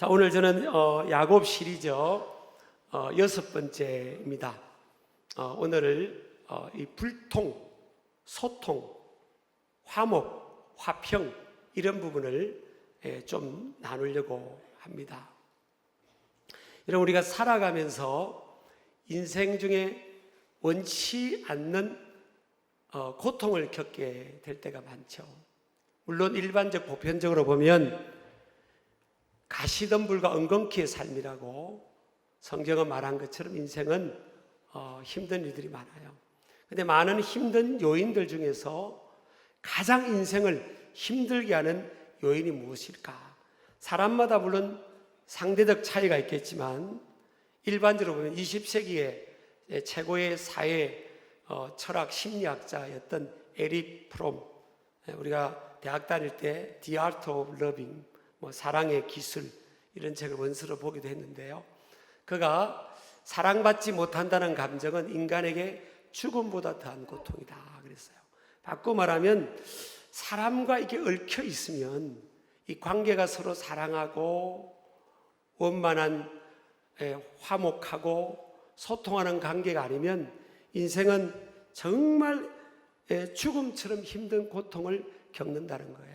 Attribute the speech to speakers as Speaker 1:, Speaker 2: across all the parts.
Speaker 1: 자, 오늘 저는 야곱 시리즈 여섯 번째입니다. 오늘을 이 불통, 소통, 화목, 화평 이런 부분을 좀 나누려고 합니다. 여러분, 우리가 살아가면서 인생 중에 원치 않는 고통을 겪게 될 때가 많죠. 물론 일반적 보편적으로 보면 가시덤불과 엉겅퀴의 삶이라고 성경은 말한 것처럼 인생은 힘든 일들이 많아요. 근데 많은 힘든 요인들 중에서 가장 인생을 힘들게 하는 요인이 무엇일까? 사람마다 물론 상대적 차이가 있겠지만 일반적으로 보면 20세기의 최고의 사회 철학 심리학자였던 에릭 프롬, 우리가 대학 다닐 때 The Art of Loving, 사랑의 기술 이런 책을 원서로 보기도 했는데요. 그가 사랑받지 못한다는 감정은 인간에게 죽음보다 더한 고통이다 그랬어요. 바꿔 말하면 사람과 이렇게 얽혀 있으면 이 관계가 서로 사랑하고 원만한 화목하고 소통하는 관계가 아니면 인생은 정말 죽음처럼 힘든 고통을 겪는다는 거예요.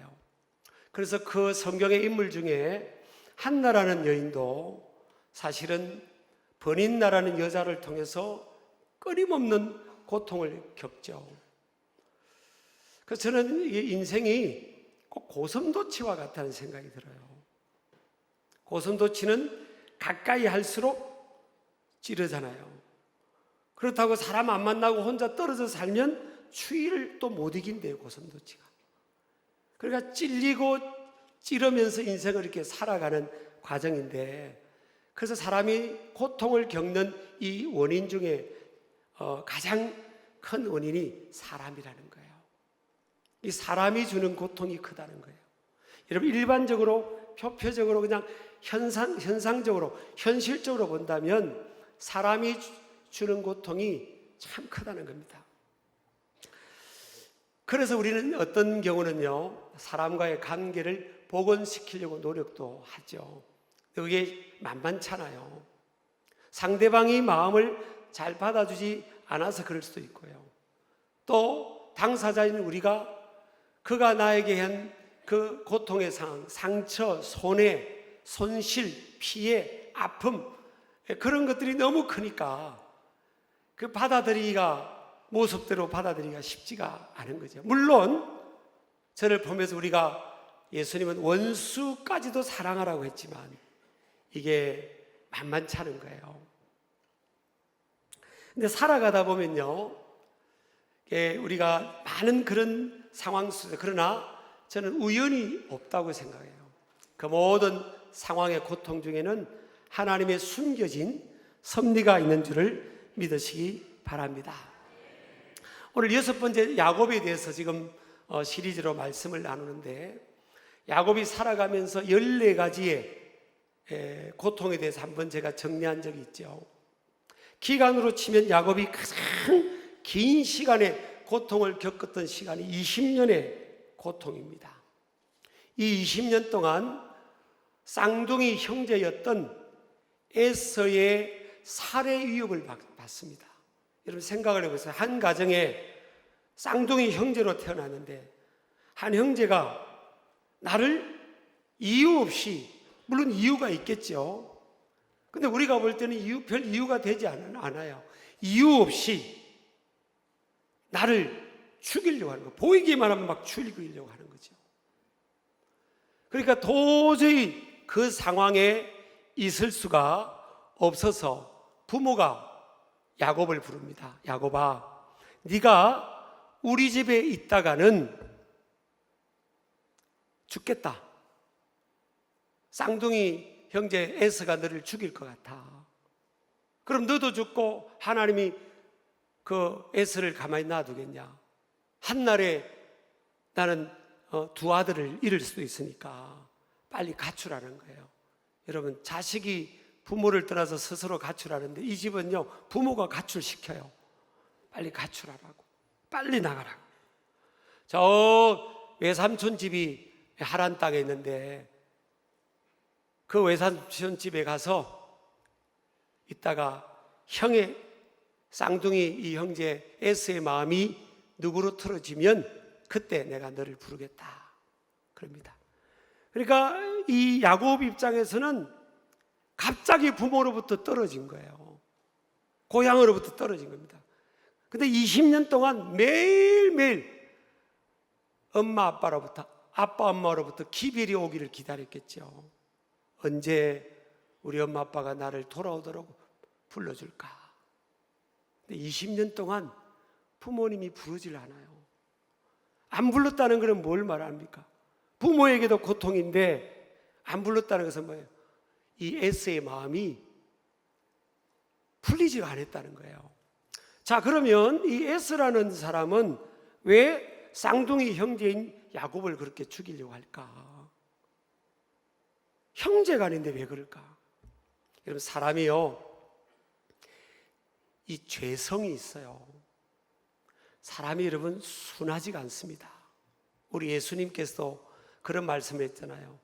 Speaker 1: 그래서 그 성경의 인물 중에 한나라는 여인도 사실은 버닌나라는 여자를 통해서 끊임없는 고통을 겪죠. 그래서 저는 이 인생이 꼭 고슴도치와 같다는 생각이 들어요. 고슴도치는 가까이 할수록 찌르잖아요. 그렇다고 사람 안 만나고 혼자 떨어져 살면 추위를 또 못 이긴대요, 고슴도치가. 그러니까 찔리고 찌르면서 인생을 이렇게 살아가는 과정인데, 그래서 사람이 고통을 겪는 이 원인 중에 가장 큰 원인이 사람이라는 거예요. 이 사람이 주는 고통이 크다는 거예요. 여러분, 일반적으로 표표적으로 그냥 현상적으로 현실적으로 본다면 사람이 주는 고통이 참 크다는 겁니다. 그래서 우리는 어떤 경우는요, 사람과의 관계를 복원시키려고 노력도 하죠. 그게 만만찮아요. 상대방이 마음을 잘 받아주지 않아서 그럴 수도 있고요. 또 당사자인 우리가 그가 나에게 한 그 고통의 상황, 상처, 손해, 손실, 피해, 아픔, 그런 것들이 너무 크니까 그 모습대로 받아들이기가 쉽지가 않은 거죠. 물론 저를 보면서 우리가 예수님은 원수까지도 사랑하라고 했지만 이게 만만치 않은 거예요. 근데 살아가다 보면요, 우리가 많은 그런 상황 속에, 그러나 저는 우연이 없다고 생각해요. 그 모든 상황의 고통 중에는 하나님의 숨겨진 섭리가 있는 줄을 믿으시기 바랍니다. 오늘 여섯 번째 야곱에 대해서 지금 시리즈로 말씀을 나누는데, 야곱이 살아가면서 14가지의 고통에 대해서 한번 제가 정리한 적이 있죠. 기간으로 치면 야곱이 가장 긴 시간의 고통을 겪었던 시간이 20년의 고통입니다. 이 20년 동안 쌍둥이 형제였던 에서의 살해 위협을 받습니다. 여러분 생각을 해보세요. 한 가정에 쌍둥이 형제로 태어났는데 한 형제가 나를 이유 없이, 물론 이유가 있겠죠. 근데 우리가 볼 때는 별 이유가 되지 않아요. 이유 없이 나를 죽이려고 하는 거, 보이기만 하면 막 죽이려고 하는 거죠. 그러니까 도저히 그 상황에 있을 수가 없어서 부모가 야곱을 부릅니다. 야곱아, 네가 우리 집에 있다가는 죽겠다. 쌍둥이 형제 에서가 너를 죽일 것 같아. 그럼 너도 죽고 하나님이 그 에서를 가만히 놔두겠냐? 한날에 나는 두 아들을 잃을 수도 있으니까 빨리 가출하는 거예요. 여러분, 자식이 부모를 떠나서 스스로 가출하는데 이 집은요, 부모가 가출시켜요. 빨리 가출하라고, 빨리 나가라고. 저 외삼촌 집이 하란 땅에 있는데 그 외삼촌 집에 가서 있다가 형의 쌍둥이 이 형제 에서의 마음이 누구로 틀어지면 그때 내가 너를 부르겠다 그럽니다. 그러니까 이 야곱 입장에서는 갑자기 부모로부터 떨어진 거예요. 고향으로부터 떨어진 겁니다. 근데 20년 동안 매일매일 엄마 아빠로부터, 아빠 엄마로부터 기별이 오기를 기다렸겠죠. 언제 우리 엄마 아빠가 나를 돌아오도록 불러줄까. 근데 20년 동안 부모님이 부르질 않아요. 안 불렀다는 것은 뭘 말합니까? 부모에게도 고통인데 안 불렀다는 것은 뭐예요? 이 에서의 마음이 풀리지가 않았다는 거예요. 자, 그러면 이 에서라는 사람은 왜 쌍둥이 형제인 야곱을 그렇게 죽이려고 할까? 형제가 아닌데 왜 그럴까? 여러분, 사람이요, 이 죄성이 있어요. 사람이 여러분 순하지가 않습니다. 우리 예수님께서도 그런 말씀을 했잖아요.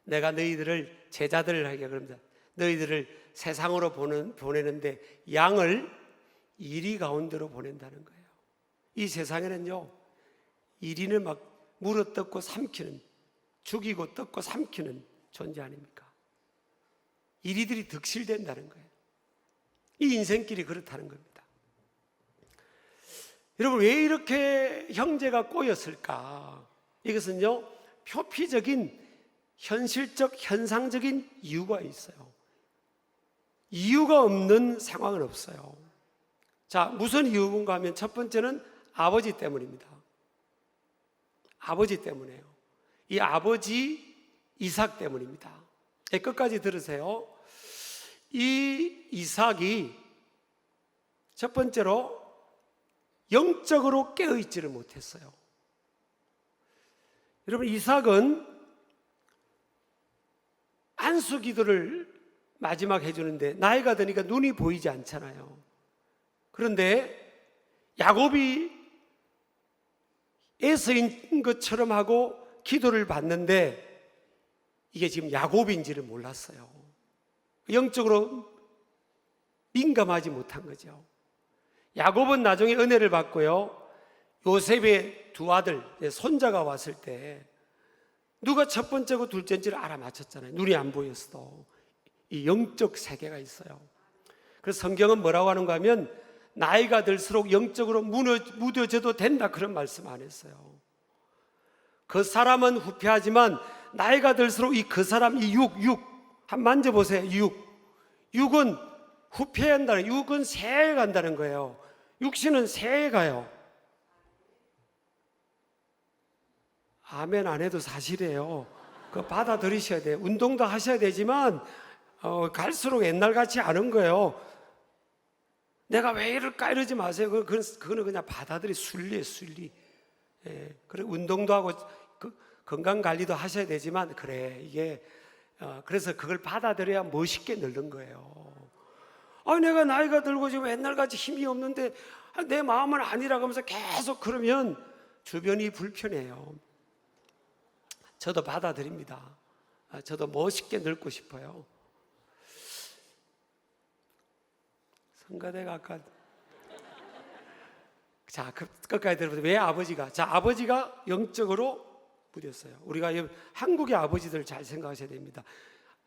Speaker 1: 내가 너희들을 제자들을 하게 그럽니다. 너희들을 세상으로 보내는데 양을 이리 가운데로 보낸다는 거예요. 이 세상에는요, 이리는 막 물어 뜯고 삼키는, 죽이고 뜯고 삼키는 존재 아닙니까? 이리들이 득실된다는 거예요. 이 인생길이 그렇다는 겁니다. 여러분, 왜 이렇게 형제가 꼬였을까? 이것은요, 표피적인 현실적 현상적인 이유가 있어요. 이유가 없는 상황은 없어요. 자, 무슨 이유인가 하면 첫 번째는 아버지 때문입니다. 아버지 때문에요. 이 아버지 이삭 때문입니다. 끝까지 들으세요. 이 이삭이 첫 번째로 영적으로 깨어있지를 못했어요. 여러분, 이삭은 안수 기도를 마지막 해주는데 나이가 드니까 눈이 보이지 않잖아요. 그런데 야곱이 에서인 것처럼 하고 기도를 받는데 이게 지금 야곱인지를 몰랐어요. 영적으로 민감하지 못한 거죠. 야곱은 나중에 은혜를 받고요, 요셉의 두 아들, 손자가 왔을 때 누가 첫 번째고 둘째인지를 알아맞혔잖아요. 눈이 안 보였어도. 이 영적 세계가 있어요. 그래서 성경은 뭐라고 하는가 하면 나이가 들수록 영적으로 무뎌져도 된다, 그런 말씀 안 했어요. 그 사람은 후패하지만 나이가 들수록 그 사람, 이 한 만져보세요. 육은 후패한다는, 육은 새해 간다는 거예요. 육신은 새해 가요. 아멘 안 해도 사실이에요. 그거 받아들이셔야 돼요. 운동도 하셔야 되지만 갈수록 옛날 같지 않은 거예요. 내가 왜 이럴까 이러지 마세요. 그거는 그냥 받아들이 순리예요, 순리. 예, 그래, 운동도 하고 건강 관리도 하셔야 되지만 그래, 이게 그래서 그걸 받아들여야 멋있게 늙는 거예요. 내가 나이가 들고 지금 옛날같이 힘이 없는데 내 마음은 아니라고 하면서 계속 그러면 주변이 불편해요. 저도 받아들입니다. 저도 멋있게 늙고 싶어요. 성가대가 아까 자, 끝까지 들어보세요. 왜 아버지가? 자, 아버지가 영적으로 무뎠어요. 우리가 한국의 아버지들 잘 생각하셔야 됩니다.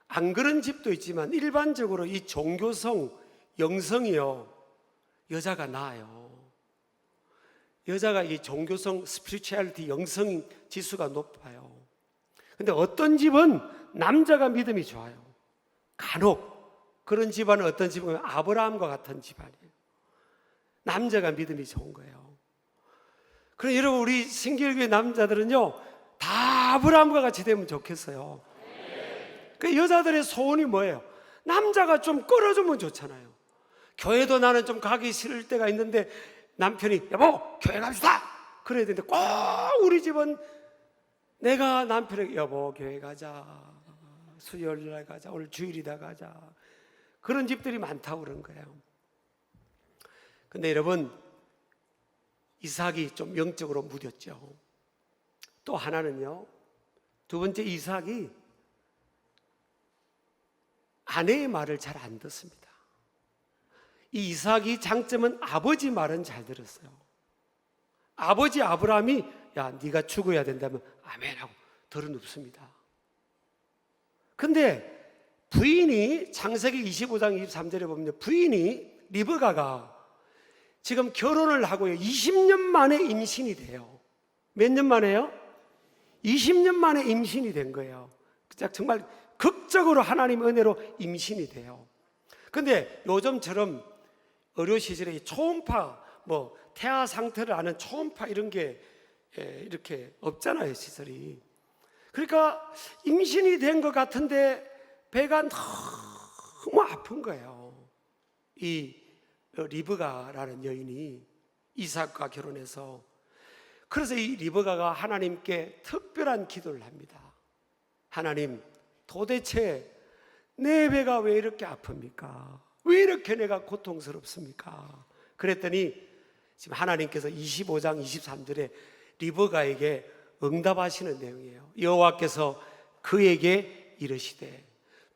Speaker 1: 안 그런 집도 있지만 일반적으로 이 종교성, 영성이요, 여자가 나아요. 여자가 이 종교성, 스피리추얼리티, 영성 지수가 높아요. 근데 어떤 집은 남자가 믿음이 좋아요. 간혹 그런 집안은 어떤 집은 아브라함과 같은 집안이에요. 남자가 믿음이 좋은 거예요. 그럼 여러분, 우리 신길교회 남자들은요 다 아브라함과 같이 되면 좋겠어요. 그 여자들의 소원이 뭐예요? 남자가 좀 끌어주면 좋잖아요. 교회도 나는 좀 가기 싫을 때가 있는데 남편이 여보 교회 갑시다 그래야 되는데 꼭 우리 집은 내가 남편에게 여보 교회 가자, 수요일날 가자, 오늘 주일이다 가자, 그런 집들이 많다고 그런 거예요. 근데 여러분, 이삭이 좀 영적으로 무뎠죠. 또 하나는요, 두 번째, 이삭이 아내의 말을 잘 안 듣습니다. 이 이삭이 장점은 아버지 말은 잘 들었어요. 아버지 아브라함이 야 네가 죽어야 된다면 아멘하고 들어눕습니다. 근데 부인이 창세기 25장 23절에 보면 부인이 리브가가 지금 결혼을 하고요 20년 만에 임신이 돼요. 몇 년 만에요? 20년 만에 임신이 된 거예요. 정말 극적으로 하나님의 은혜로 임신이 돼요. 근데 요즘처럼 의료 시절에 초음파 태아 상태를 아는 초음파 이런 게 이렇게 없잖아요, 시설이. 그러니까 임신이 된 것 같은데 배가 너무 아픈 거예요. 이 리브가라는 여인이 이삭과 결혼해서. 그래서 이 리브가가 하나님께 특별한 기도를 합니다. 하나님, 도대체 내 배가 왜 이렇게 아픕니까? 왜 이렇게 내가 고통스럽습니까? 그랬더니 지금 하나님께서 25장 23절에 리브가에게 응답하시는 내용이에요. 여호와께서 그에게 이르시되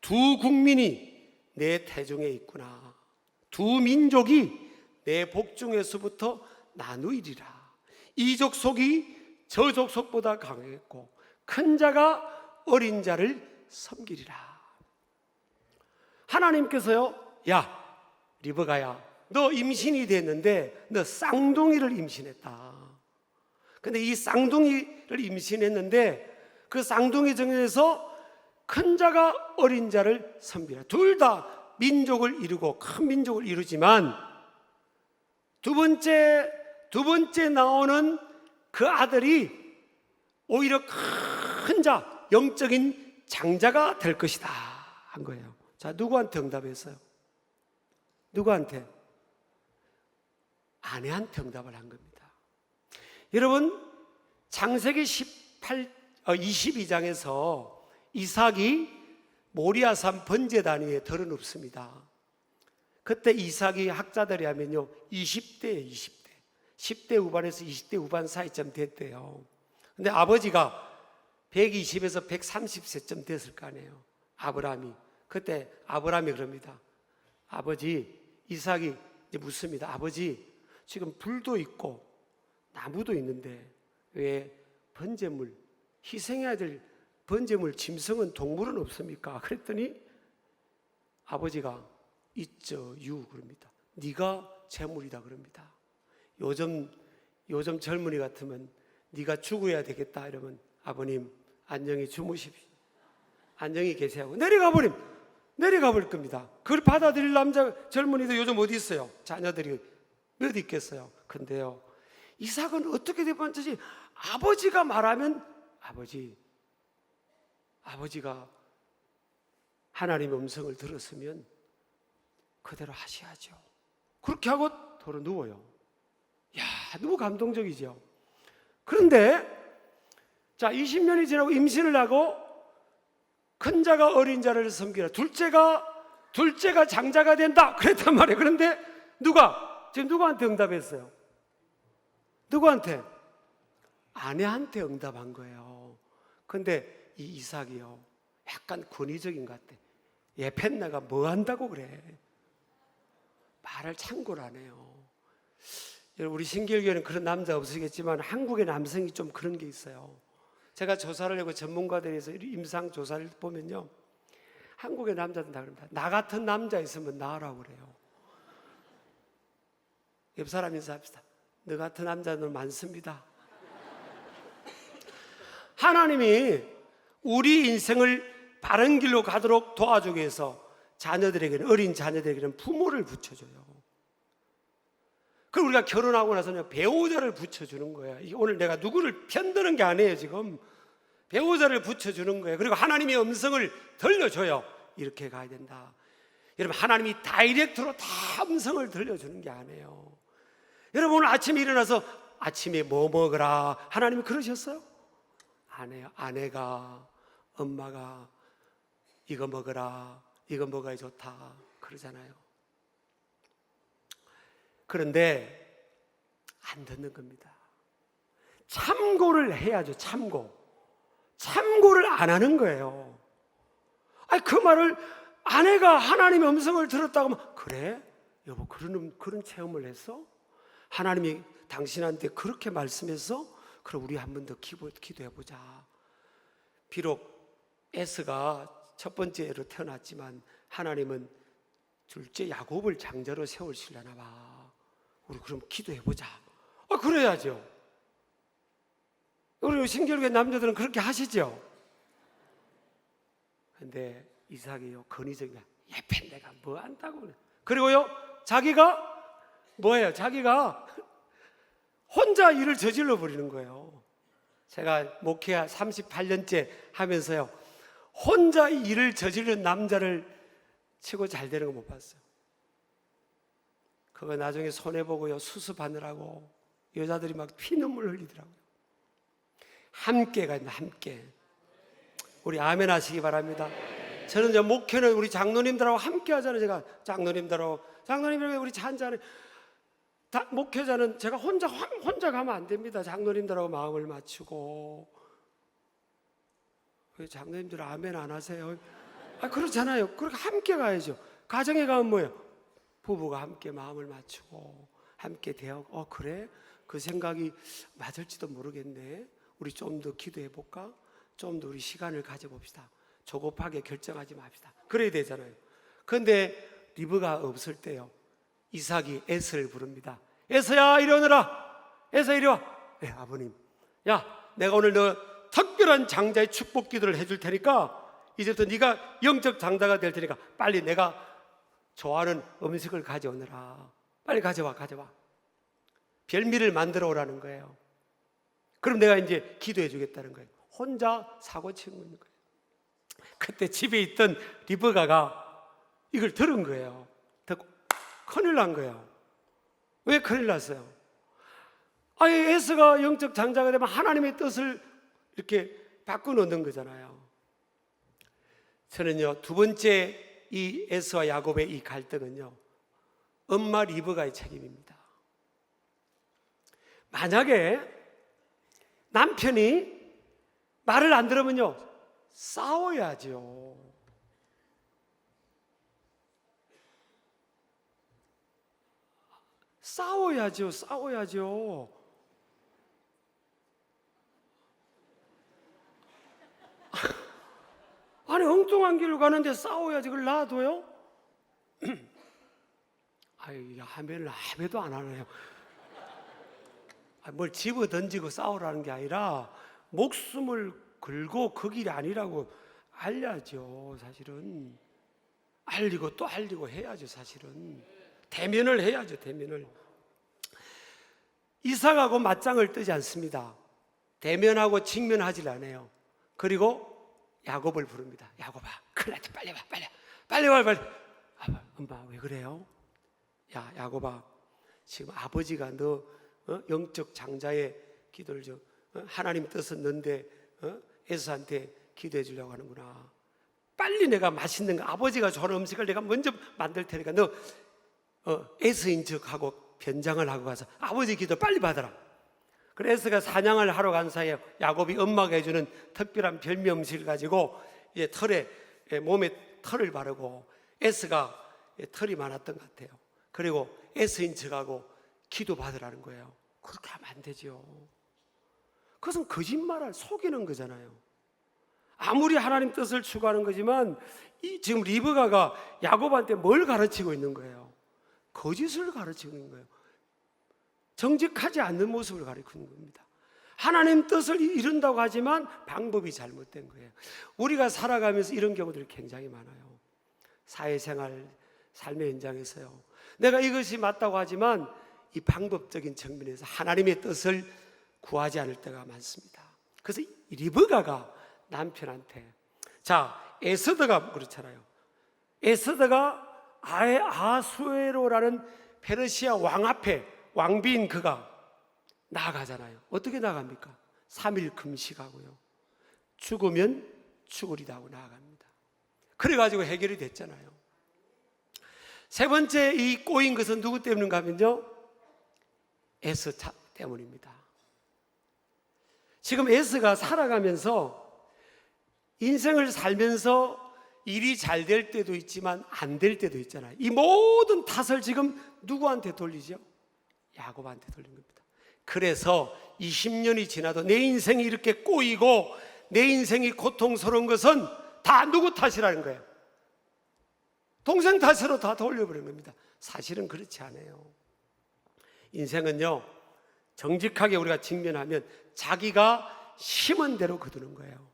Speaker 1: 두 국민이 내 태중에 있구나. 두 민족이 내 복중에서부터 나누이리라. 이 족속이 저 족속보다 강하겠고 큰 자가 어린 자를 섬기리라. 하나님께서요, 야 리브가야, 너 임신이 됐는데 너 쌍둥이를 임신했다. 근데 이 쌍둥이를 임신했는데 그 쌍둥이 중에서 큰 자가 어린 자를 섬기라. 둘 다 민족을 이루고 큰 민족을 이루지만 두 번째 나오는 그 아들이 오히려 큰 자, 영적인 장자가 될 것이다 한 거예요. 자, 누구한테 응답했어요? 누구한테? 아내한테 응답을 한 겁니다. 여러분, 창세기 22장에서 이삭이 모리아산 번제단 위에 들어눕습니다. 그때 이삭이 학자들이 하면요 20대예요. 20대 10대 후반에서 20대 후반 사이쯤 됐대요. 근데 아버지가 120에서 130세쯤 됐을 거 아니에요. 아브라함이. 그때 아브라함이 그럽니다. 아버지, 이삭이 이제 묻습니다. 아버지, 지금 불도 있고 나무도 있는데 왜 번제물, 희생해야 될 번제물, 짐승은 동물은 없습니까? 그랬더니 아버지가 있죠, 그럽니다. 네가 제물이다 그럽니다. 요즘 젊은이 같으면 네가 죽어야 되겠다 이러면 아버님 안녕히 주무십시오. 안녕히 계세요. 내려가 볼 겁니다. 그걸 받아들일 젊은이도 요즘 어디 있어요? 자녀들이 몇 있겠어요? 근데요, 이삭은 어떻게 되었는지 아버지가 말하면 아버지가 하나님의 음성을 들었으면 그대로 하셔야죠. 그렇게 하고 도로 누워요. 야, 너무 감동적이죠. 그런데 자, 20년이 지나고 임신을 하고 큰 자가 어린 자를 섬기라. 둘째가 장자가 된다. 그랬단 말이에요. 그런데 지금 누구한테 응답했어요? 누구한테? 아내한테 응답한 거예요. 근데 이 이삭이요, 약간 권위적인 것 같아. 얘 펜나가 뭐 한다고 그래? 말을 참고를 안 해요. 우리 신길교회는 그런 남자 없으시겠지만 한국의 남성이 좀 그런 게 있어요. 제가 조사를 하고 전문가들에서 임상 조사를 보면요, 한국의 남자들은 다 그럽니다. 나 같은 남자 있으면 나으라고 그래요. 옆 사람 인사합시다. 너 같은 남자는 많습니다. 하나님이 우리 인생을 바른 길로 가도록 도와주기 위해서 어린 자녀들에게는 부모를 붙여줘요. 그리고 우리가 결혼하고 나서는 배우자를 붙여주는 거예요. 오늘 내가 누구를 편드는 게 아니에요. 지금 배우자를 붙여주는 거예요. 그리고 하나님의 음성을 들려줘요. 이렇게 가야 된다. 여러분, 하나님이 다이렉트로 다 음성을 들려주는 게 아니에요. 여러분, 오늘 아침에 일어나서 아침에 뭐 먹으라 하나님이 그러셨어요? 안 해요. 아내가, 엄마가 이거 먹어라, 이거 먹어야 좋다 그러잖아요. 그런데 안 듣는 겁니다. 참고를 해야죠. 참고를 안 하는 거예요. 그 말을 아내가 하나님의 음성을 들었다고 하면, 그래? 여보, 그런 체험을 했어? 하나님이 당신한테 그렇게 말씀했어? 그럼 우리 한 번 더 기도해보자. 비록 에스가 첫 번째로 태어났지만 하나님은 둘째 야곱을 장자로 세우시려나 봐. 우리 그럼 기도해보자. 그래야죠. 우리 신결국의 남자들은 그렇게 하시죠. 근데 이삭이요, 건의적이야. 예쁜 내가 뭐 한다고. 그리고요, 자기가 뭐예요? 자기가 혼자 일을 저질러 버리는 거예요. 제가 목회 38년째 하면서요, 혼자 일을 저지르는 남자를 치고 잘 되는 거 못 봤어요. 그거 나중에 손해보고요, 수습하느라고 여자들이 막 피눈물 흘리더라고요. 함께가 있나, 함께. 우리 아멘 하시기 바랍니다. 저는 이제 목회는 우리 장로님들하고 함께 하잖아요. 제가 장로님들하고 우리 한잔에 목회자는 제가 혼자 가면 안 됩니다. 장로님들하고 마음을 맞추고. 왜 장로님들 아멘 안 하세요? 그렇잖아요. 그렇게 함께 가야죠. 가정에 가면 뭐예요? 부부가 함께 마음을 맞추고 함께 대하고, 그래? 그 생각이 맞을지도 모르겠네. 우리 좀 더 기도해 볼까? 좀 더 우리 시간을 가져봅시다. 조급하게 결정하지 맙시다. 그래야 되잖아요. 그런데 리브가 없을 때요, 이삭이 에서를 부릅니다. 에서야, 이리 오너라. 에서 이리 와. 네, 아버님. 야, 내가 오늘 너 특별한 장자의 축복 기도를 해줄 테니까 이제부터 네가 영적 장자가 될 테니까 빨리 내가 좋아하는 음식을 가져오너라. 빨리 가져와. 별미를 만들어 오라는 거예요. 그럼 내가 이제 기도해 주겠다는 거예요. 혼자 사고 치는 거예요. 그때 집에 있던 리브가가 이걸 들은 거예요. 듣고 큰일 난 거예요. 왜 큰일 났어요? 에서가 영적 장자가 되면 하나님의 뜻을 이렇게 바꿔놓는 거잖아요. 저는요, 두 번째 이 에서와 야곱의 이 갈등은요, 엄마 리브가의 책임입니다. 만약에 남편이 말을 안 들으면요, 싸워야죠. 싸워야죠. 아니, 엉뚱한 길로 가는데 싸워야지. 그걸 놔둬요? 하면을 하면도 안 하네요. 뭘 집어 던지고 싸우라는 게 아니라 목숨을 걸고 그 길이 아니라고 알려야죠. 사실은 알리고 또 알리고 해야죠. 사실은 대면을 해야죠. 대면을. 이삭하고 맞짱을 뜨지 않습니다. 대면하고 직면하지 않아요. 그리고 야곱을 부릅니다. 야곱아, 큰일 났다. 빨리 와. 엄마 왜 그래요? 야, 야곱아, 지금 아버지가 너 영적 장자의 기도를 하나님 뜻은 너인데 에서한테 기도해 주려고 하는구나. 빨리 내가 맛있는 거, 아버지가 좋아하는 음식을 내가 먼저 만들 테니까 너 에서인 척하고 변장을 하고 가서 아버지 기도 빨리 받아라. 그래서 에서가 사냥을 하러 간 사이에 야곱이 엄마가 해주는 특별한 별미 음식을 가지고 이제 몸에 털을 바르고, 에서가 털이 많았던 것 같아요. 그리고 에서인 척하고 기도 받으라는 거예요. 그렇게 하면 안 되죠. 그것은 거짓말을 속이는 거잖아요. 아무리 하나님 뜻을 추구하는 거지만 지금 리브가가 야곱한테 뭘 가르치고 있는 거예요? 거짓을 가르치고 있는 거예요. 정직하지 않는 모습을 가르치는 겁니다. 하나님 뜻을 이룬다고 하지만 방법이 잘못된 거예요. 우리가 살아가면서 이런 경우들이 굉장히 많아요. 사회생활, 삶의 현장에서요, 내가 이것이 맞다고 하지만 이 방법적인 측면에서 하나님의 뜻을 구하지 않을 때가 많습니다. 그래서 리브가가 남편한테, 에서드가 그렇잖아요. 에서드가 아수에로라는 페르시아 왕 앞에 왕비인 그가 나아가잖아요. 어떻게 나갑니까? 3일 금식하고요, 죽으면 죽으리다 하고 나아갑니다. 그래가지고 해결이 됐잖아요. 세 번째 이 꼬인 것은 누구 때문인가 하면요, 에서 때문입니다. 지금 에서가 살아가면서, 인생을 살면서 일이 잘 될 때도 있지만 안 될 때도 있잖아요. 이 모든 탓을 지금 누구한테 돌리죠? 야곱한테 돌린 겁니다. 그래서 20년이 지나도 내 인생이 이렇게 꼬이고 내 인생이 고통스러운 것은 다 누구 탓이라는 거예요. 동생 탓으로 다 돌려버린 겁니다. 사실은 그렇지 않아요. 인생은요, 정직하게 우리가 직면하면 자기가 심은 대로 거두는 거예요.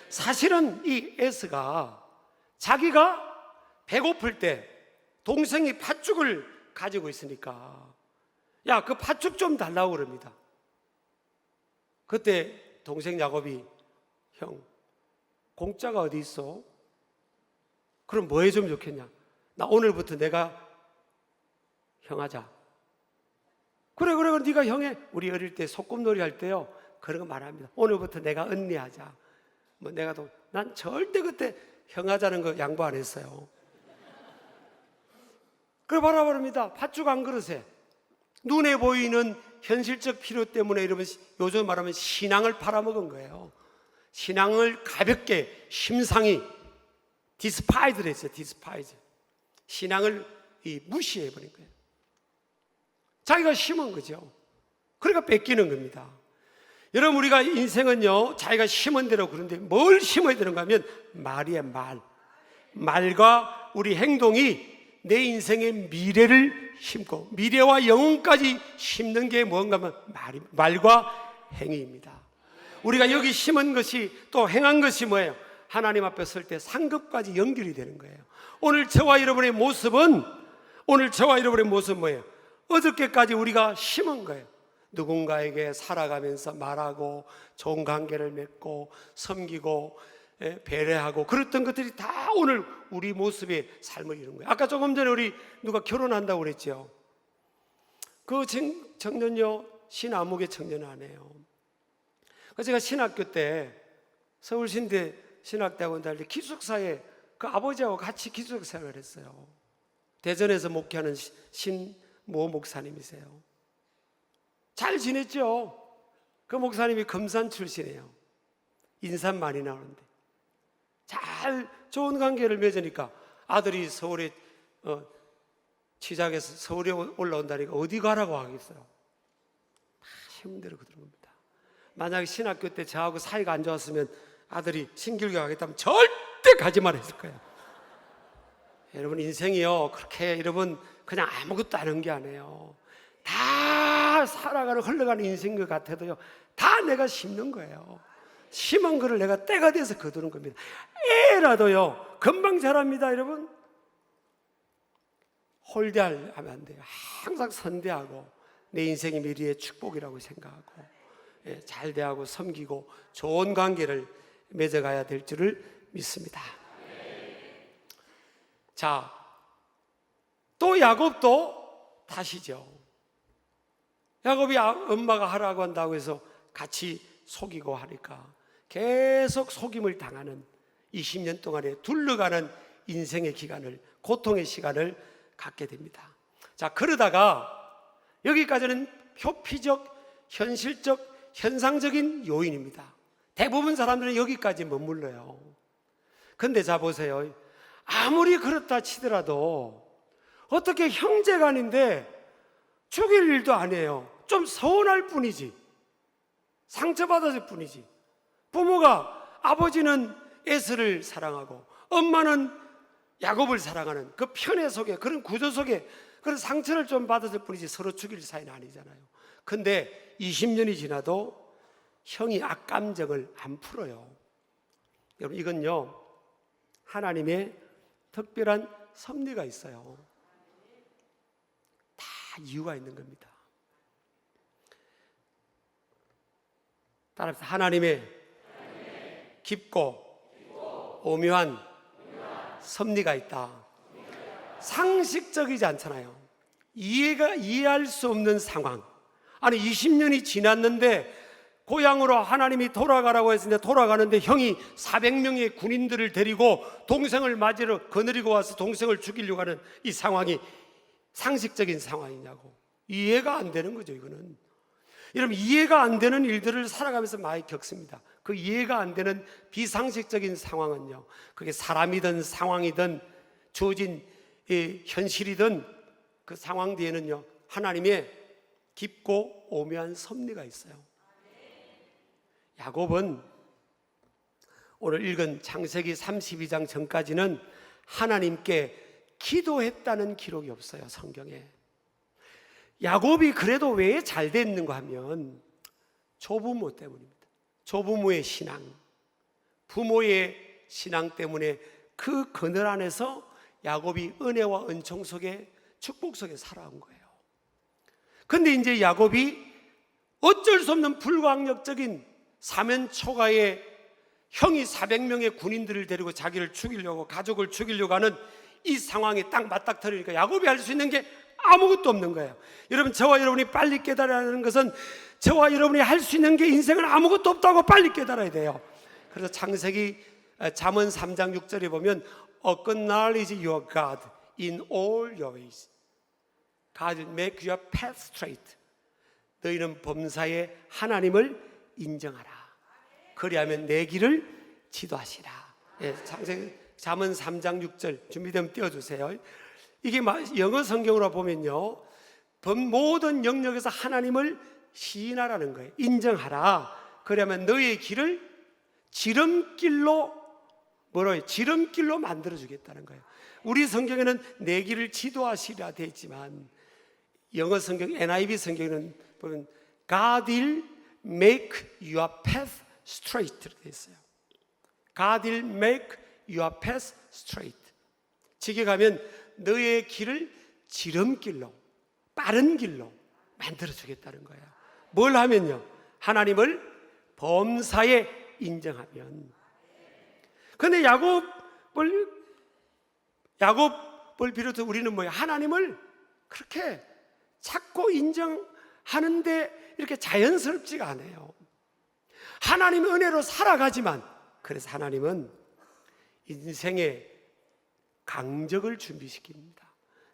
Speaker 1: 사실은 이 에스가 자기가 배고플 때 동생이 팥죽을 가지고 있으니까 야, 그 팥죽 좀 달라고 그럽니다. 그때 동생 야곱이 형, 공짜가 어디 있어? 그럼 뭐 해주면 좋겠냐? 나 오늘부터 내가 형하자. 그래 네가 형해. 우리 어릴 때 소꿉놀이 할 때요, 그런 거 말합니다. 오늘부터 내가 언니하자. 뭐 난 절대 그때 형하자는 거 양보 안 했어요. 그걸 바라버립니다. 팥죽 한 그릇에 눈에 보이는 현실적 필요 때문에 이러면 요즘 말하면 신앙을 팔아먹은 거예요. 신앙을 가볍게 심상히 디스파이즈를 했어요. 디스파이즈. 신앙을 무시해버린 거예요. 자기가 심은 거죠. 그러니까 뺏기는 겁니다. 여러분, 우리가 인생은요, 자기가 심은 대로 그런데 뭘 심어야 되는가 하면 말이에요. 말과 우리 행동이 내 인생의 미래를 심고 미래와 영혼까지 심는 게 뭔가 하면 말과 행위입니다. 우리가 여기 심은 것이 또 행한 것이 뭐예요? 하나님 앞에 설 때 상급까지 연결이 되는 거예요. 오늘 저와 여러분의 모습은 뭐예요? 어저께까지 우리가 심은 거예요. 누군가에게 살아가면서 말하고 좋은 관계를 맺고 섬기고 배려하고 그랬던 것들이 다 오늘 우리 모습의 삶을 이룬 거예요. 아까 조금 전에 우리 누가 결혼한다고 그랬죠. 그 청년요, 신아무개 청년하네요. 제가 신학교 때 서울신대 신학대학원 다닐 때 기숙사에 그 아버지하고 같이 기숙사 생활을 했어요. 대전에서 목회하는 신모 목사님이세요. 잘 지냈죠? 그 목사님이 금산 출신이에요. 인삼 많이 나오는데 잘 좋은 관계를 맺으니까 아들이 서울에 취직해서 서울에 올라온다니까 어디 가라고 하겠어요? 힘든 대로 그러는 겁니다. 만약에 신학교 때 저하고 사이가 안 좋았으면 아들이 신길교 가겠다면 절대 가지 말았을 거예요. 여러분, 인생이요, 그렇게 여러분 그냥 아무것도 아는 게 아니에요. 다 살아가는 흘러가는 인생인 것 같아도요, 다 내가 심는 거예요. 심은 거를 내가 때가 돼서 거두는 겁니다. 애라도요 금방 자랍니다. 여러분, 홀대하면 안 돼요. 항상 선대하고 내 인생의 미래의 축복이라고 생각하고 잘 대하고 섬기고 좋은 관계를 맺어가야 될 줄을 믿습니다. 자, 또 야곱도 다시죠. 야곱이 엄마가 하라고 한다고 해서 같이 속이고 하니까 계속 속임을 당하는 20년 동안에 둘러가는 인생의 기간을, 고통의 시간을 갖게 됩니다. 자, 그러다가 여기까지는 표피적, 현실적, 현상적인 요인입니다. 대부분 사람들은 여기까지 머물러요. 근데 자 보세요. 아무리 그렇다 치더라도 어떻게 형제간인데 죽일 일도 아니에요. 좀 서운할 뿐이지, 상처받았을 뿐이지. 부모가, 아버지는 에스를 사랑하고 엄마는 야곱을 사랑하는 그 편애 속에, 그런 구조 속에 그런 상처를 좀 받았을 뿐이지 서로 죽일 사이는 아니잖아요. 근데 20년이 지나도 형이 악감정을 안 풀어요. 여러분, 이건요 하나님의 특별한 섭리가 있어요. 다 이유가 있는 겁니다. 따라서 하나님의 깊고 오묘한 섭리가 있다. 상식적이지 않잖아요. 이해할 수 없는 상황. 아니 20년이 지났는데 고향으로 하나님이 돌아가라고 했는데 돌아가는데 형이 400명의 군인들을 데리고 동생을 맞으러 거느리고 와서 동생을 죽이려고 하는 이 상황이 상식적인 상황이냐고. 이해가 안 되는 거죠. 이거는 여러분, 이해가 안 되는 일들을 살아가면서 많이 겪습니다. 그 이해가 안 되는 비상식적인 상황은요, 그게 사람이든 상황이든 주어진 현실이든 그 상황 뒤에는요 하나님의 깊고 오묘한 섭리가 있어요. 야곱은 오늘 읽은 창세기 32장 전까지는 하나님께 기도했다는 기록이 없어요, 성경에. 야곱이 그래도 왜 잘 됐는가 하면 조부모 때문입니다. 조부모의 신앙, 부모의 신앙 때문에 그 그늘 안에서 야곱이 은혜와 은총 속에 축복 속에 살아온 거예요. 근데 이제 야곱이 어쩔 수 없는 불가항력적인 사면 초가에 형이 400명의 군인들을 데리고 자기를 죽이려고, 가족을 죽이려고 하는 이 상황에 딱 맞닥뜨리니까 야곱이 할 수 있는 게 아무것도 없는 거예요. 여러분, 저와 여러분이 빨리 깨달아야 하는 것은 저와 여러분이 할 수 있는 게 인생은 아무것도 없다고 빨리 깨달아야 돼요. 그래서 창세기 잠언 3장 6절에 보면 Acknowledge your God in all your ways. God will make your path straight. 너희는 범사에 하나님을 인정하라. 그리하면 내 길을 지도하시라. 창세기 잠언 3장 6절 준비되면 띄워주세요. 이게 영어 성경으로 보면요, 모든 영역에서 하나님을 시인하라는 거예요. 인정하라. 그러면 너의 길을 지름길로 지름길로 만들어주겠다는 거예요. 우리 성경에는 내 길을 지도하시라 되어 있지만 영어 성경 NIV 성경에는 보면 God will make your path straight 되어 있어요. God will make your path straight. 직역하면 너의 길을 지름길로, 빠른 길로 만들어주겠다는 거예요. 뭘 하면요? 하나님을 범사에 인정하면. 그런데 야곱을 비롯해 우리는 뭐예요? 하나님을 그렇게 찾고 인정하는데 이렇게 자연스럽지가 않아요. 하나님의 은혜로 살아가지만, 그래서 하나님은 인생의 강적을 준비시킵니다.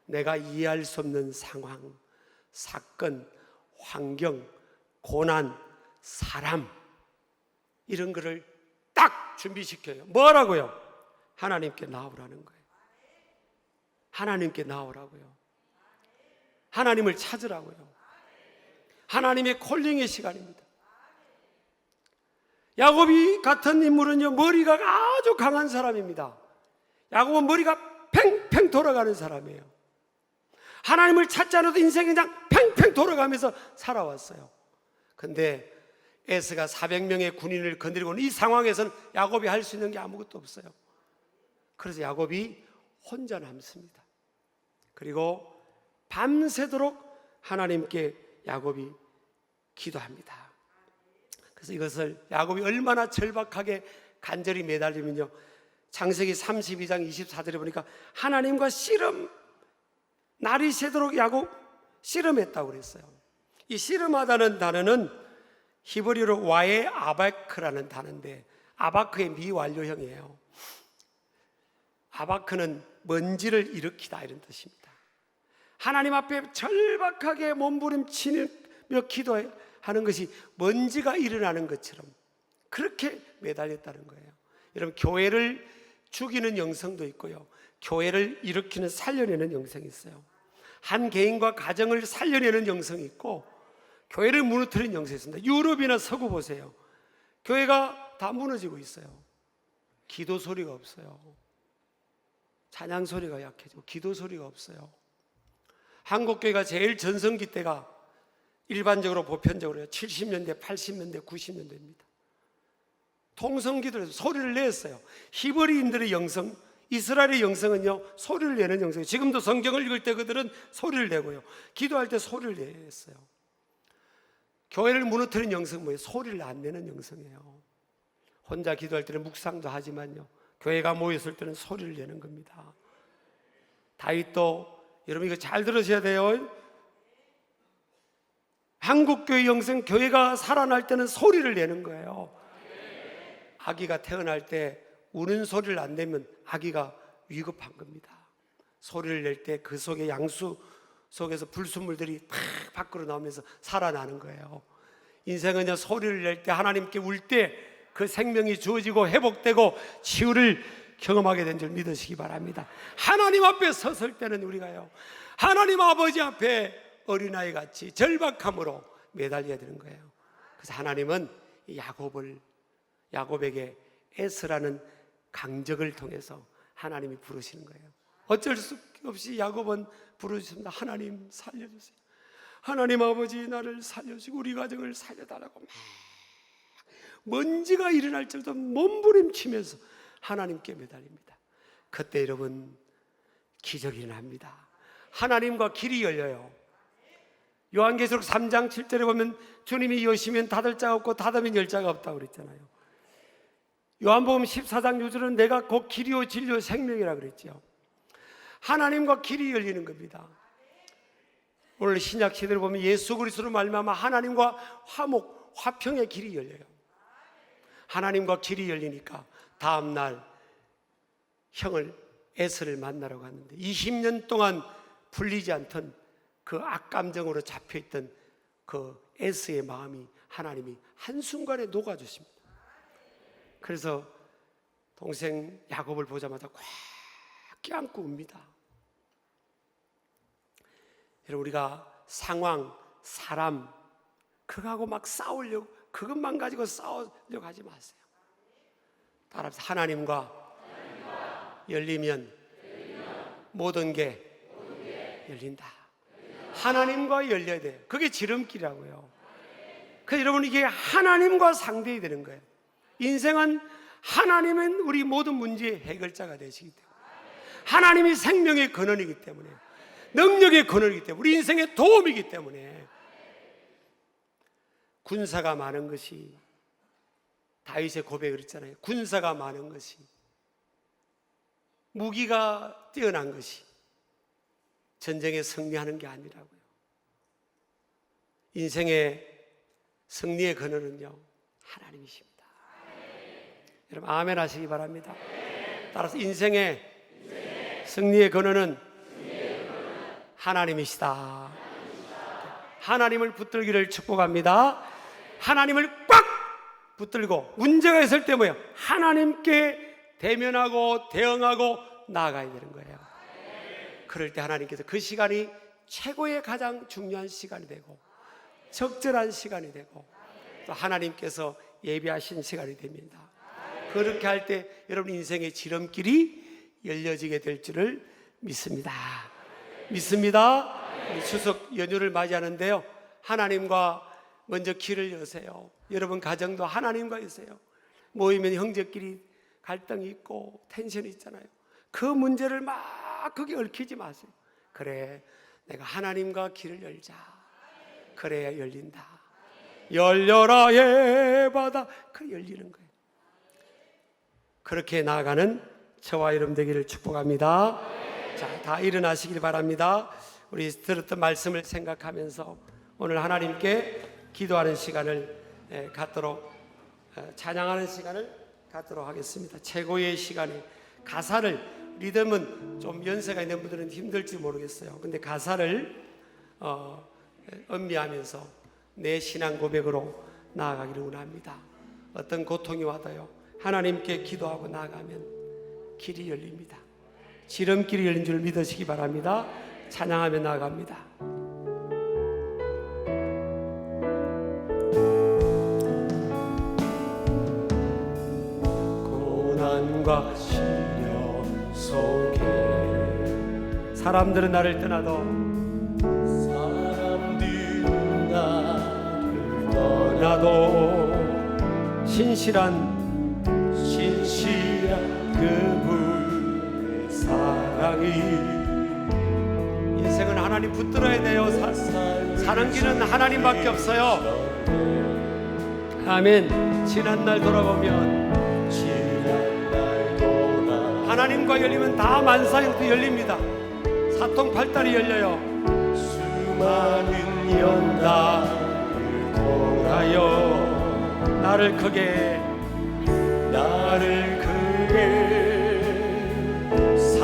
Speaker 1: 내가 이해할 수 없는 상황, 사건, 환경, 고난, 사람, 이런 거를 딱 준비시켜요. 뭐라고요? 하나님께 나오라는 거예요. 하나님께 나오라고요. 하나님을 찾으라고요. 하나님의 콜링의 시간입니다. 야곱이 같은 인물은요, 머리가 아주 강한 사람입니다. 야곱은 머리가 팽팽 돌아가는 사람이에요. 하나님을 찾지 않아도 인생이 그냥 팽팽 돌아가면서 살아왔어요. 근데 에스가 400명의 군인을 건드리고는 이 상황에서는 야곱이 할 수 있는 게 아무것도 없어요. 그래서 야곱이 혼자 남습니다. 그리고 밤새도록 하나님께 야곱이 기도합니다. 그래서 이것을 야곱이 얼마나 절박하게 간절히 매달리면요, 창세기 32장 24절에 보니까 하나님과 날이 새도록 야곱 씨름했다고 그랬어요. 이 씨름하다는 단어는 히브리어로 와에 아바크라는 단어인데, 아바크의 미완료형이에요. 아바크는 먼지를 일으키다 이런 뜻입니다. 하나님 앞에 절박하게 몸부림치며 기도하는 것이 먼지가 일어나는 것처럼 그렇게 매달렸다는 거예요. 여러분, 교회를 죽이는 영성도 있고요, 교회를 일으키는 살려내는 영성이 있어요. 한 개인과 가정을 살려내는 영성이 있고 교회를 무너뜨리는 영성이 있습니다. 유럽이나 서구 보세요. 교회가 다 무너지고 있어요. 기도 소리가 없어요. 찬양 소리가 약해지고 기도 소리가 없어요. 한국 교회가 제일 전성기 때가 일반적으로 보편적으로 70년대, 80년대, 90년대입니다. 통성기도에서 소리를 냈어요. 히브리인들의 영성, 이스라엘의 영성은요, 소리를 내는 영성이에요. 지금도 성경을 읽을 때 그들은 소리를 내고요, 기도할 때 소리를 냈어요. 교회를 무너뜨리는 영성은 뭐예요? 소리를 안 내는 영성이에요. 혼자 기도할 때는 묵상도 하지만요, 교회가 모였을 때는 소리를 내는 겁니다. 다윗도, 여러분 이거 잘 들으셔야 돼요. 한국교회 영성, 교회가 살아날 때는 소리를 내는 거예요. 아기가 태어날 때 우는 소리를 안 내면 아기가 위급한 겁니다. 소리를 낼 때 그 속에 양수 속에서 불순물들이 팍 밖으로 나오면서 살아나는 거예요. 인생은요, 소리를 낼 때, 하나님께 울 때 그 생명이 주어지고 회복되고 치유를 경험하게 된 줄 믿으시기 바랍니다. 하나님 앞에 섰을 때는 우리가요, 하나님 아버지 앞에 어린아이 같이 절박함으로 매달려야 되는 거예요. 그래서 하나님은 야곱에게 에스라는 강적을 통해서 하나님이 부르시는 거예요. 어쩔 수 없이 야곱은 부르셨습니다. 하나님 살려주세요. 하나님 아버지 나를 살려주시고 우리 가정을 살려달라고 막 먼지가 일어날 정도로 몸부림치면서 하나님께 매달립니다. 그때 여러분 기적이 일어납니다. 하나님과 길이 열려요. 요한계시록 3장 7절에 보면 주님이 여시면 닫을 자가 없고 닫으면 열 자가 없다고 그랬잖아요. 요한복음 14장 6절은 내가 곧 길이요 진리요 생명이라고 그랬죠. 하나님과 길이 열리는 겁니다. 오늘 신약 시대를 보면 예수 그리스도로 말미암아 하나님과 화평의 길이 열려요. 하나님과 길이 열리니까 다음날 형을 에스를 만나러 갔는데 20년 동안 풀리지 않던 그 악감정으로 잡혀있던 그 에스의 마음이 하나님이 한순간에 녹아주십니다. 그래서 동생 야곱을 보자마자 꽉 껴안고 웁니다. 여러분, 우리가 상황, 사람 그거하고 막 싸우려고, 그것만 가지고 싸우려고 하지 마세요. 따라서 하나님과 열리면 모든 게 열린다. 하나님과 열려야 돼요. 그게 지름길이라고요. 그래서 여러분, 이게 하나님과 상대해야 되는 거예요. 인생은 하나님은 우리 모든 문제의 해결자가 되시기 때문에, 하나님이 생명의 근원이기 때문에, 능력의 근원이기 때문에, 우리 인생의 도움이기 때문에, 군사가 많은 것이, 다윗의 고백을 했잖아요. 군사가 많은 것이, 무기가 뛰어난 것이 전쟁에 승리하는 게 아니라고요. 인생의 승리의 근원은요, 하나님이십니다. 여러분 아멘 하시기 바랍니다. 따라서 인생의 승리의 근원은 하나님이시다. 하나님을 붙들기를 축복합니다. 하나님을 꽉 붙들고 문제가 있을 때 뭐예요? 하나님께 대면하고 대응하고 나아가야 되는 거예요. 그럴 때 하나님께서 그 시간이 최고의 가장 중요한 시간이 되고 적절한 시간이 되고 또 하나님께서 예비하신 시간이 됩니다. 그렇게 할 때 여러분 인생의 지름길이 열려지게 될 줄을 믿습니다. 믿습니다. 우리 추석 연휴를 맞이하는데요, 하나님과 먼저 길을 여세요. 여러분 가정도 하나님과 여세요. 모이면 형제끼리 갈등이 있고 텐션이 있잖아요. 그 문제를 막 거기 얽히지 마세요. 그래, 내가 하나님과 길을 열자. 그래야 열린다. 열려라 예바다. 그 열리는 거예요. 그렇게 나아가는 저와 여러분 되기를 축복합니다. 자, 다 일어나시길 바랍니다. 우리 들었던 말씀을 생각하면서 오늘 하나님께 기도하는 시간을 갖도록, 찬양하는 시간을 갖도록 하겠습니다. 최고의 시간에 가사를, 리듬은 좀 연세가 있는 분들은 힘들지 모르겠어요. 근데 가사를 음미하면서 내 신앙 고백으로 나아가기를 원합니다. 어떤 고통이 와도요, 하나님께 기도하고 나아가면 길이 열립니다. 지름길이 열린 줄 믿으시기 바랍니다. 찬양하며 나아갑니다. 고난과 시련 속에 사람들은 나를 떠나도 신실한 그분의 사랑이, 인생은 하나님 붙들어야 돼요. 사는 길은 하나님밖에 없어요. 아멘. 지난날 돌아보면 하나님과 열리면 다 만사형도 열립니다. 사통팔달이 열려요. 수많은 연단을 통하여 나를 크게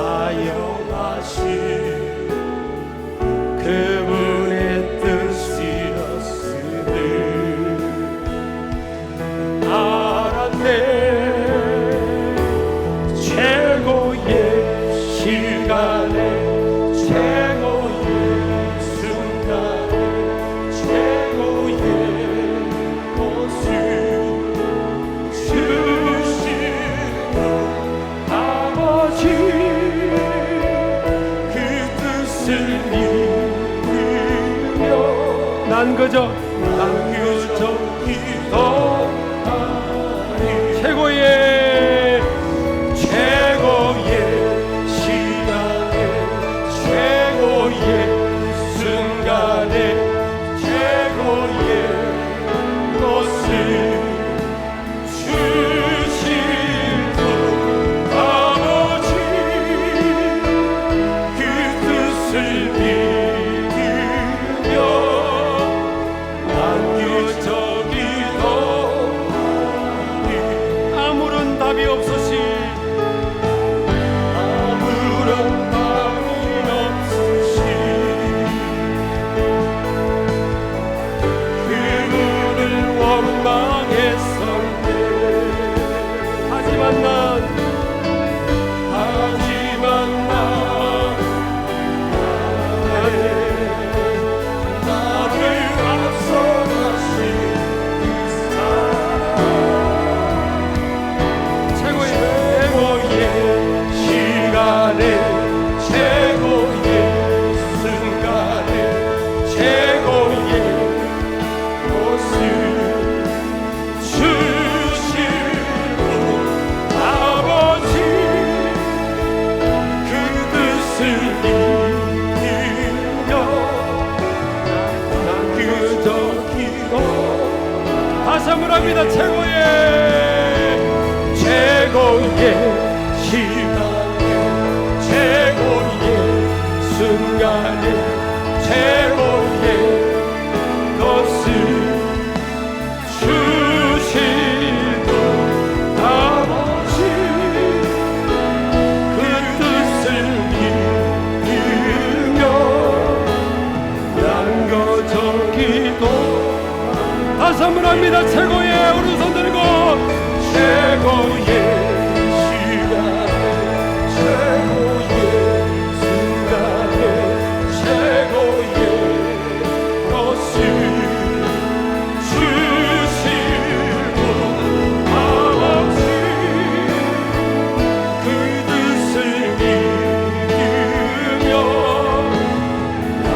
Speaker 1: 사용하신 그분의 뜻이었으니 알았네.
Speaker 2: 믿으며
Speaker 1: 난 그저
Speaker 2: 기도하니
Speaker 1: 최고의
Speaker 2: 시간에 최고의 순간에 최고의 것을 주실 분 아버지 그 뜻을 믿으며 난 그저 기도하니
Speaker 1: 아무런 답이 없으시
Speaker 2: 아무런 답이 없으시 그분을 원망했었네
Speaker 1: 하지만 난
Speaker 2: 나를 앞서가신 그 사랑
Speaker 1: 최고의
Speaker 2: 시간에 최고의 순간에 최고의 것을 주실 분 아버지 그 뜻을 믿으며 난 그저 기도
Speaker 1: 다시 한번 합니다. 최고의
Speaker 2: 시간에 최고의 순간에 최고의 것을 주실 분 아버지 그 뜻을 믿으며 난 거저 기도
Speaker 1: 다시 한번 합니다. 최고의 오른손 들고
Speaker 2: 최고의 시간에 최고의 순간에 최고의 것을 주실 분 아버지 그 뜻을 믿으며 난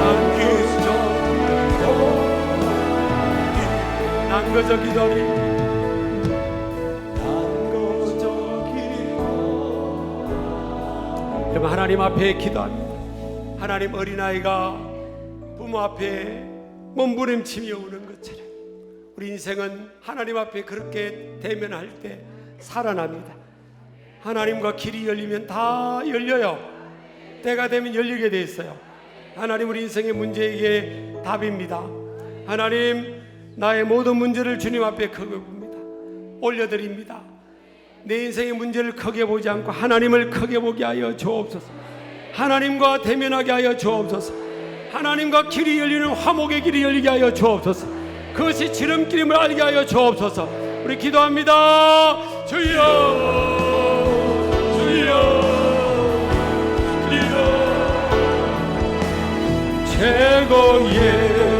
Speaker 2: 그저
Speaker 1: 기도하니 여러분, 하나님 앞에 기도합니다. 하나님, 어린아이가 부모 앞에 몸부림치며 우는 것처럼 우리 인생은 하나님 앞에 그렇게 대면할 때 살아납니다. 하나님과 길이 열리면 다 열려요. 때가 되면 열리게 돼 있어요. 하나님, 우리 인생의 문제에게 답입니다. 하나님, 나의 모든 문제를 주님 앞에 크게 봅니다. 올려드립니다. 내 인생의 문제를 크게 보지 않고 하나님을 크게 보게 하여 주옵소서. 하나님과 대면하게 하여 주옵소서. 하나님과 길이 열리는 화목의 길이 열리게 하여 주옵소서. 그것이 지름길임을 알게 하여 주옵소서. 우리 기도합니다. 주여, 주여, 주여. 최고의